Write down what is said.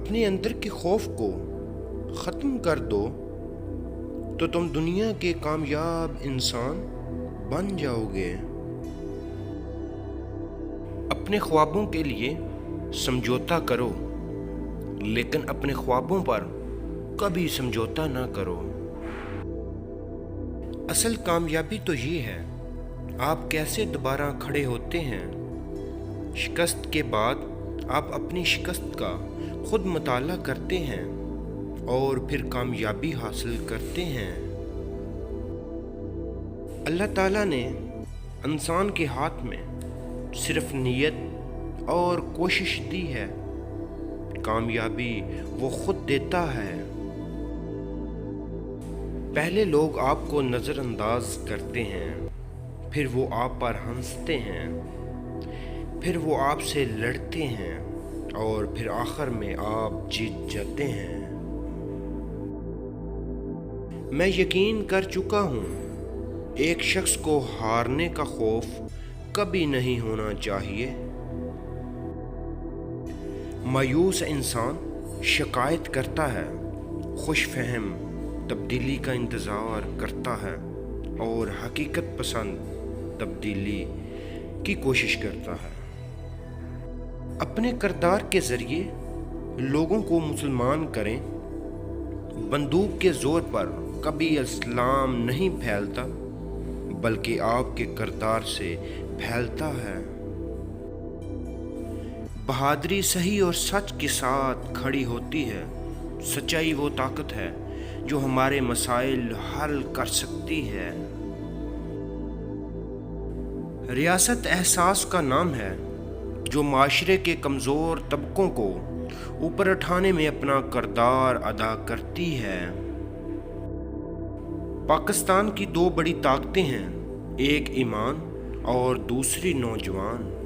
اپنے اندر کے خوف کو ختم کر دو تو تم دنیا کے کامیاب انسان بن جاؤ گے۔ اپنے خوابوں کے لیے سمجھوتا کرو، لیکن اپنے خوابوں پر کبھی سمجھوتا نہ کرو۔ اصل کامیابی تو یہ ہے آپ کیسے دوبارہ کھڑے ہوتے ہیں۔ شکست کے بعد آپ اپنی شکست کا خود مطالعہ کرتے ہیں اور پھر کامیابی حاصل کرتے ہیں۔ اللہ تعالیٰ نے انسان کے ہاتھ میں صرف نیت اور کوشش دی ہے، کامیابی وہ خود دیتا ہے۔ پہلے لوگ آپ کو نظر انداز کرتے ہیں، پھر وہ آپ پر ہنستے ہیں، پھر وہ آپ سے لڑتے ہیں اور پھر آخر میں آپ جیت جاتے ہیں۔ میں یقین کر چکا ہوں ایک شخص کو ہارنے کا خوف کبھی نہیں ہونا چاہیے۔ مایوس انسان شکایت کرتا ہے، خوش فہم تبدیلی کا انتظار کرتا ہے اور حقیقت پسند تبدیلی کی کوشش کرتا ہے۔ اپنے کردار کے ذریعے لوگوں کو مسلمان کریں۔ بندوق کے زور پر کبھی اسلام نہیں پھیلتا، بلکہ آپ کے کردار سے پھیلتا ہے۔ بہادری صحیح اور سچ کے ساتھ کھڑی ہوتی ہے۔ سچائی وہ طاقت ہے جو ہمارے مسائل حل کر سکتی ہے۔ ریاست احساس کا نام ہے جو معاشرے کے کمزور طبقوں کو اوپر اٹھانے میں اپنا کردار ادا کرتی ہے۔ پاکستان کی دو بڑی طاقتیں ہیں، ایک ایمان اور دوسری نوجوان۔